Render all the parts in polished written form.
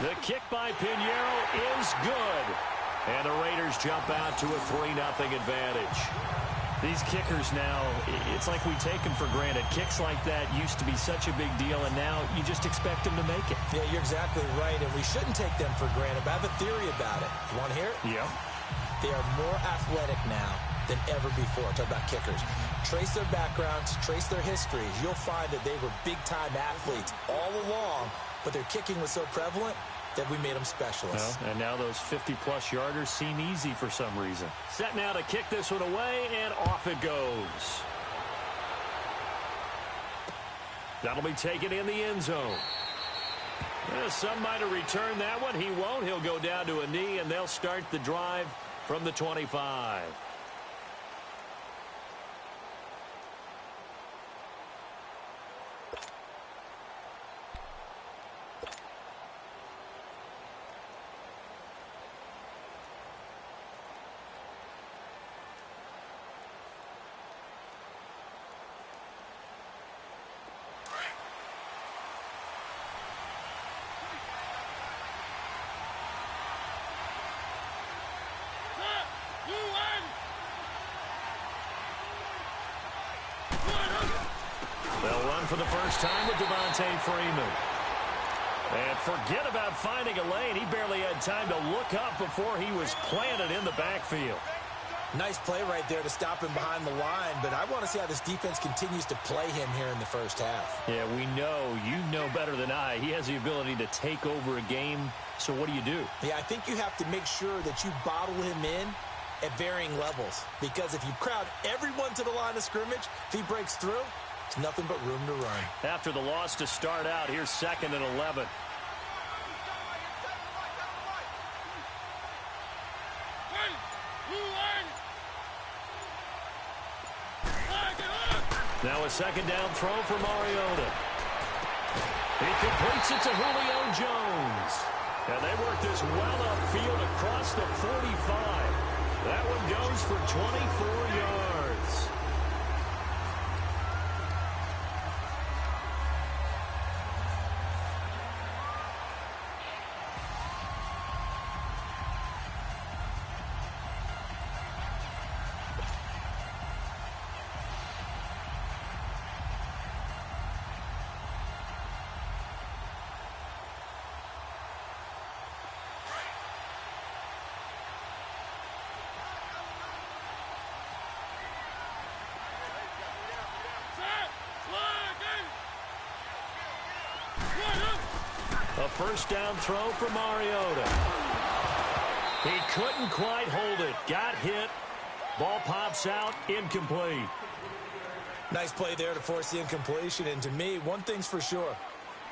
The kick by Pinheiro is good. And the Raiders jump out to a 3-0 advantage. These kickers now, it's like we take them for granted. Kicks like that used to be such a big deal, and now you just expect them to make it. Yeah, you're exactly right, and we shouldn't take them for granted. But I have a theory about it. You want to hear it? Yeah. They are more athletic now than ever before. Talk about kickers. Trace their backgrounds, trace their histories. You'll find that they were big-time athletes all along, but their kicking was so prevalent that we made them specialists. Well, and now those 50-plus yarders seem easy for some reason. Set now to kick this one away, and off it goes. That'll be taken in the end zone. Some might have returned that one. He won't. He'll go down to a knee, and they'll start the drive from the 25. They'll run for the first time with Devontae Freeman. And forget about finding a lane. He barely had time to look up before he was planted in the backfield. Nice play right there to stop him behind the line, but I want to see how this defense continues to play him here in the first half. Yeah, we know. You know better than I. He has the ability to take over a game, so what do? Yeah, I think you have to make sure that you bottle him in at varying levels, because if you crowd everyone to the line of scrimmage, if he breaks through, it's nothing but room to run. After the loss to start out, here's 2nd and 11. Now a 2nd down throw for Mariota. He completes it to Julio Jones. And they work this well upfield across the 45. That one goes for 24 yards. A 1st down throw for Mariota. He couldn't quite hold it. Got hit. Ball pops out. Incomplete. Nice play there to force the incompletion. And to me, one thing's for sure.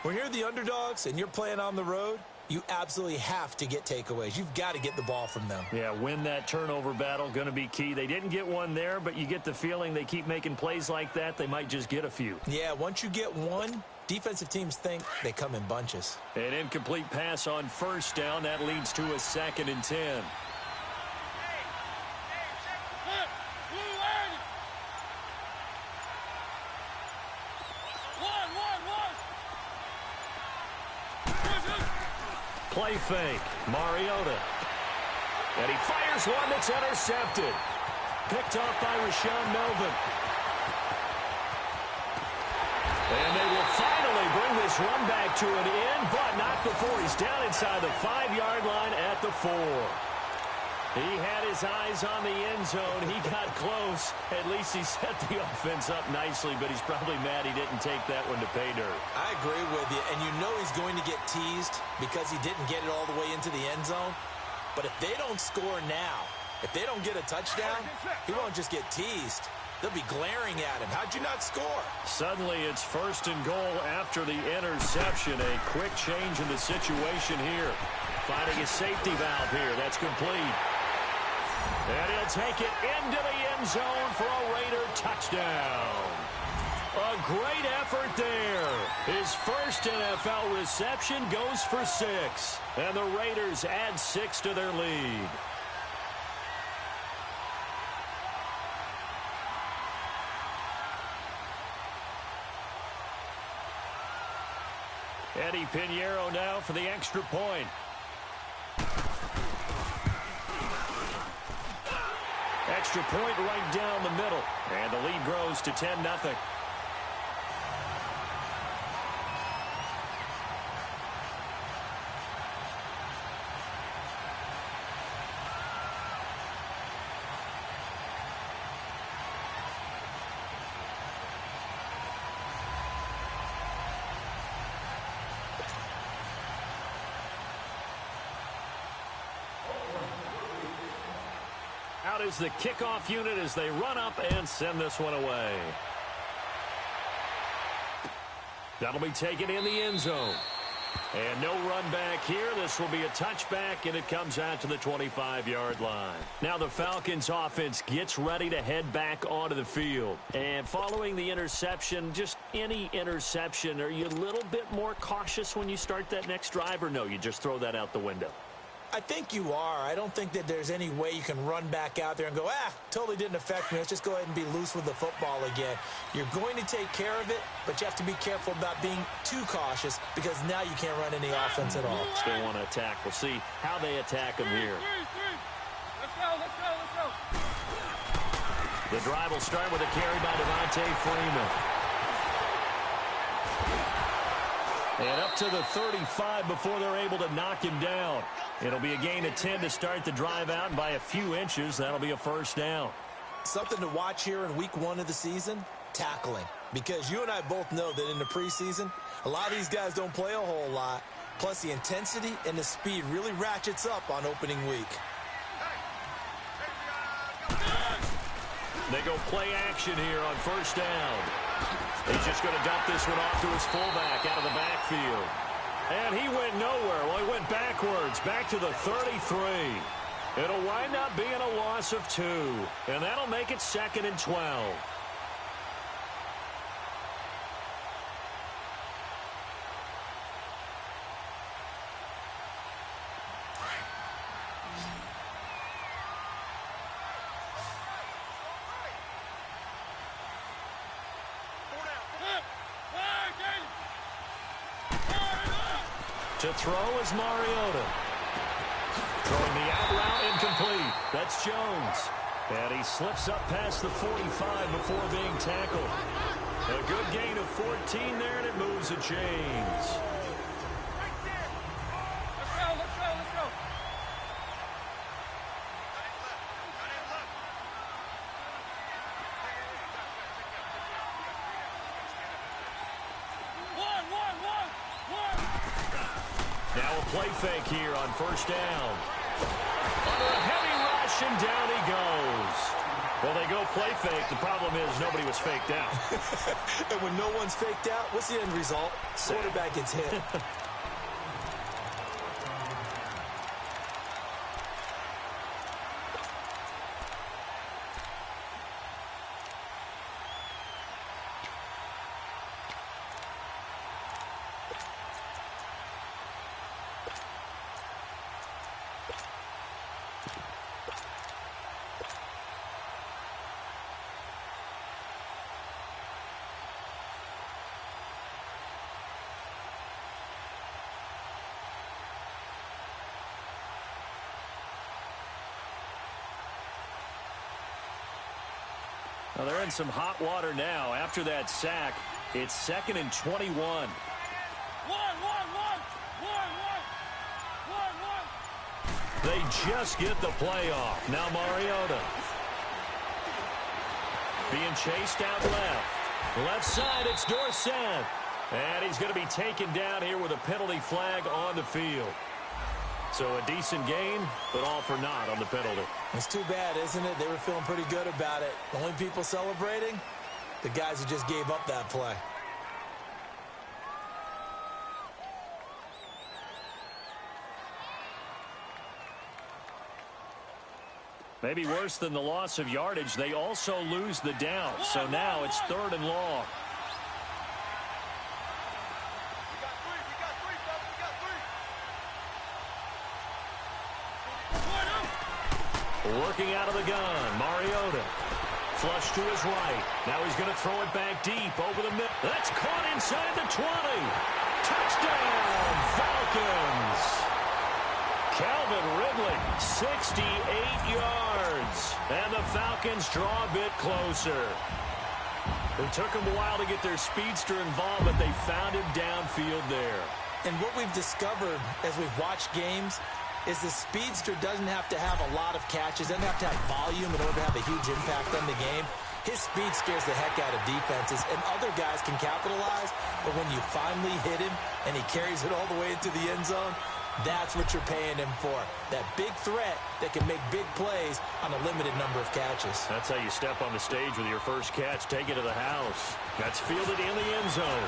When you're the underdogs and you're playing on the road, you absolutely have to get takeaways. You've got to get the ball from them. Yeah, win that turnover battle. Going to be key. They didn't get one there, but you get the feeling they keep making plays like that. They might just get a few. Yeah, once you get one, defensive teams think they come in bunches. An incomplete pass on 1st down. That leads to a 2nd and 10. Play fake. Mariota. And he fires one that's intercepted. Picked off by Rashaan Melvin. And they will finally bring this run back to an end, but not before he's down inside the 5-yard line at the 4. He had his eyes on the end zone. He got close. At least he set the offense up nicely, but he's probably mad he didn't take that one to pay dirt. I agree with you, and you know he's going to get teased because he didn't get it all the way into the end zone. But if they don't score now, if they don't get a touchdown, he won't just get teased. They'll be glaring at him. How'd you not score? Suddenly it's 1st and goal after the interception. A quick change in the situation here. Finding a safety valve here. That's complete. And he'll take it into the end zone for a Raider touchdown. A great effort there. His first NFL reception goes for 6. And the Raiders add 6 to their lead. Eddie Pinheiro now for the extra point. Extra point right down the middle. And the lead grows to 10-0. Out is the kickoff unit as they run up and send this one away. That'll be taken in the end zone. And no run back here. This will be a touchback, and it comes out to the 25-yard line. Now the Falcons offense gets ready to head back onto the field. And following the interception, just any interception, are you a little bit more cautious when you start that next drive, or no, you just throw that out the window? I think you are. I don't think that there's any way you can run back out there and go, totally didn't affect me. Let's just go ahead and be loose with the football again. You're going to take care of it, but you have to be careful about being too cautious because now you can't run any offense at all. Still want to attack. We'll see how they attack them here. Let's go. The drive will start with a carry by Devontae Freeman. And up to the 35 before they're able to knock him down. It'll be a gain of 10 to start the drive out, and by a few inches, that'll be a first down. Something to watch here in week 1 of the season, tackling. Because you and I both know that in the preseason, a lot of these guys don't play a whole lot. Plus, the intensity and the speed really ratchets up on opening week. They go play action here on first down. He's just going to dump this one off to his fullback out of the backfield. And he went nowhere. Well, he went backwards, back to the 33. It'll wind up being a loss of 2. And that'll make it 2nd and 12. To throw is Mariota. Throwing the out route incomplete. That's Jones. And he slips up past the 45 before being tackled. A good gain of 14 there, and it moves the chains. Let's go. Now a play fake here on first down. Under a heavy rush, and down he goes. Well, they go play fake. The problem is nobody was faked out. And when no one's faked out, what's the end result? Quarterback gets hit. Well, they're in some hot water now. After that sack, it's 2nd and 21. They just get the play off. Now Mariota. Being chased out left. Left side, it's Dorsett. And he's going to be taken down here with a penalty flag on the field. So a decent gain, but all for naught on the penalty. It's too bad, isn't it? They were feeling pretty good about it. The only people celebrating, the guys who just gave up that play. Maybe worse than the loss of yardage, they also lose the down. So now it's 3rd and long. Working out of the gun, Mariota. Flush to his right. Now he's going to throw it back deep over the middle. That's caught inside the 20. Touchdown, Falcons! Calvin Ridley, 68 yards. And the Falcons draw a bit closer. It took them a while to get their speedster involved, but they found him downfield there. And what we've discovered as we've watched games is the speedster doesn't have to have a lot of catches, doesn't have to have volume in order to have a huge impact on the game. His speed scares the heck out of defenses, and other guys can capitalize, but when you finally hit him and he carries it all the way into the end zone, that's what you're paying him for. That big threat that can make big plays on a limited number of catches. That's how you step on the stage with your first catch. Take it to the house. That's fielded in the end zone.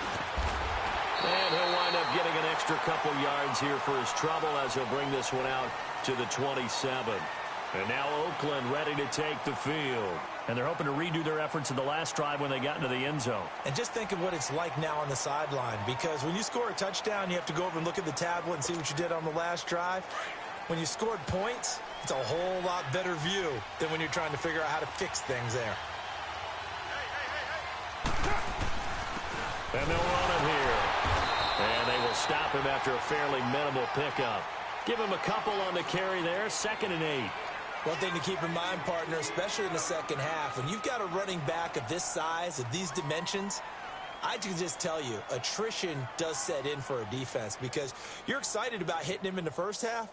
And he'll wind up getting an extra couple yards here for his trouble as he'll bring this one out to the 27. And now Oakland ready to take the field. And they're hoping to redo their efforts in the last drive when they got into the end zone. And just think of what it's like now on the sideline, because when you score a touchdown, you have to go over and look at the tablet and see what you did on the last drive. When you scored points, it's a whole lot better view than when you're trying to figure out how to fix things there. And they'll run it here. And they will stop him after a fairly minimal pickup. Give him a couple on the carry there, 2nd and 8. One thing to keep in mind, partner, especially in the second half, when you've got a running back of this size, of these dimensions, I can just tell you, attrition does set in for a defense because you're excited about hitting him in the first half.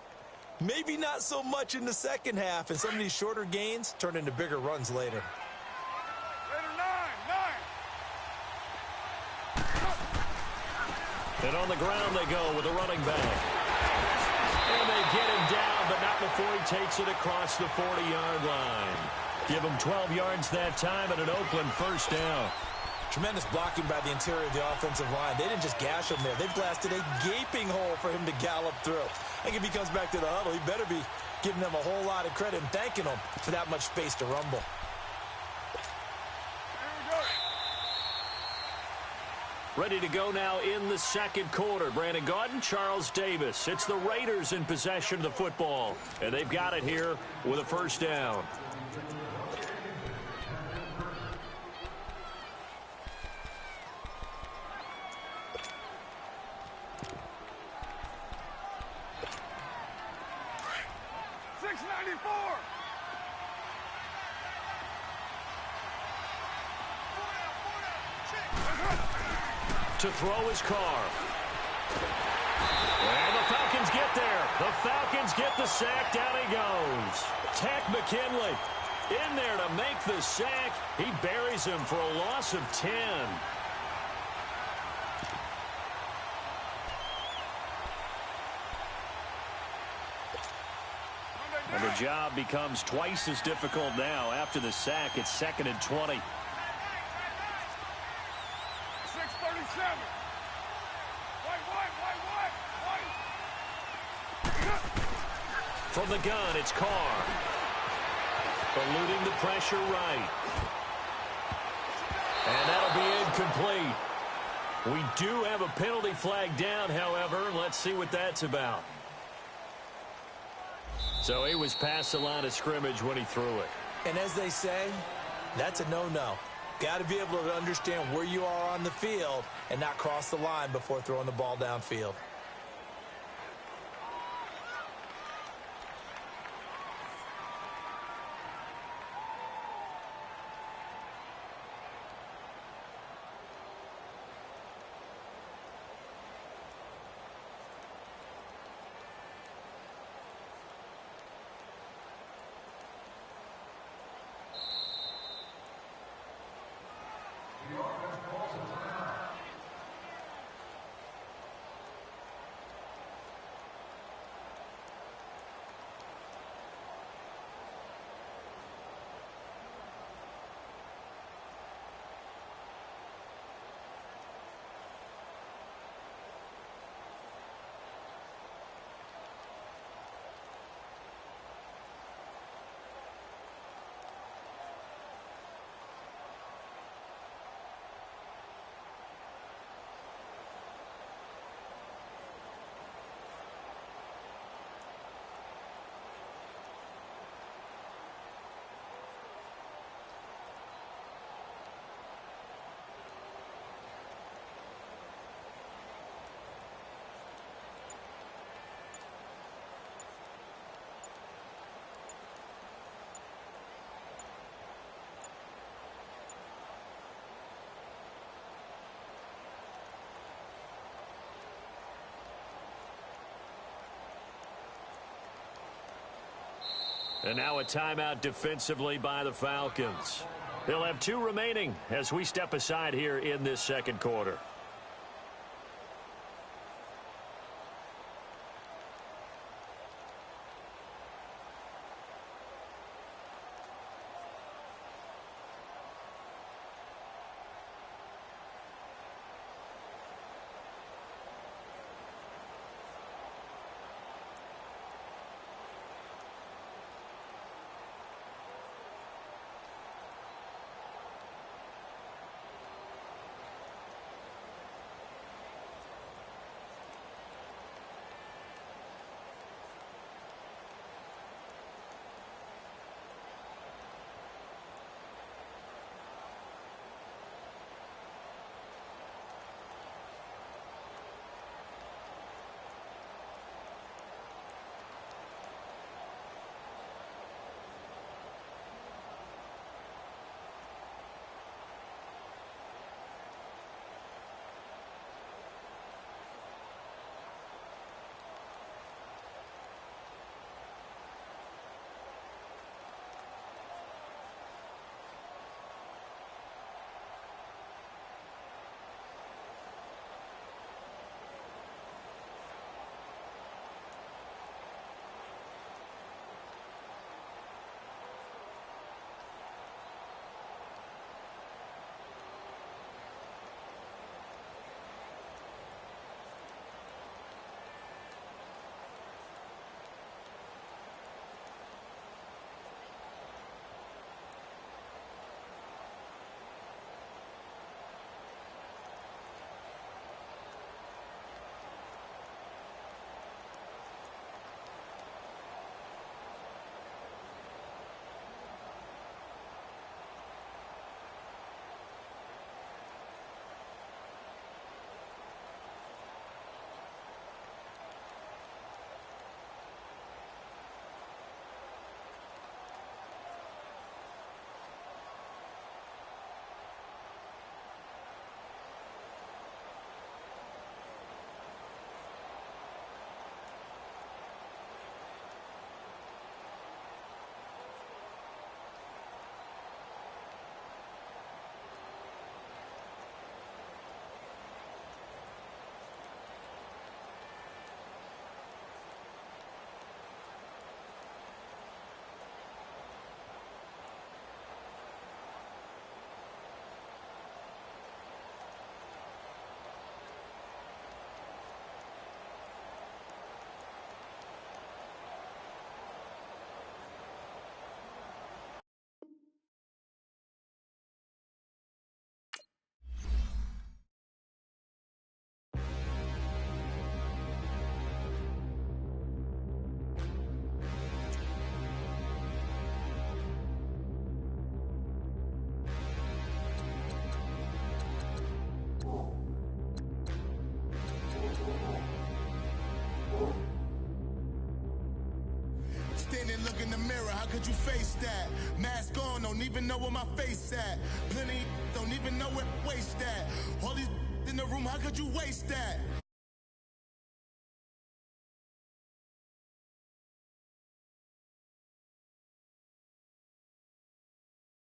Maybe not so much in the second half, and some of these shorter gains turn into bigger runs later. And on the ground they go with a running back. And they get him down, but not before he takes it across the 40-yard line. Give him 12 yards that time and an Oakland first down. Tremendous blocking by the interior of the offensive line. They didn't just gash him there. They blasted a gaping hole for him to gallop through. I think if he comes back to the huddle, he better be giving them a whole lot of credit and thanking them for that much space to rumble. Ready to go now in the second quarter. Brandon Gaudin, Charles Davis. It's the Raiders in possession of the football. And they've got it here with a first down. To throw his car. And the Falcons get there. The Falcons get the sack. Down he goes. Tack McKinley in there to make the sack. He buries him for a loss of 10. And the job becomes twice as difficult now. After the sack, it's 2nd and 20. From the gun, it's Carr. Eluding the pressure right. And that'll be incomplete. We do have a penalty flag down, however. Let's see what that's about. So he was past the line of scrimmage when he threw it. And as they say, that's a no-no. Got to be able to understand where you are on the field and not cross the line before throwing the ball downfield. And now a timeout defensively by the Falcons. They'll have 2 remaining as we step aside here in this second quarter. Look in the mirror, how could you face that? Mask on, don't even know where my face at. Plenty don't even know where waist at. All these in the room, how could you waste that?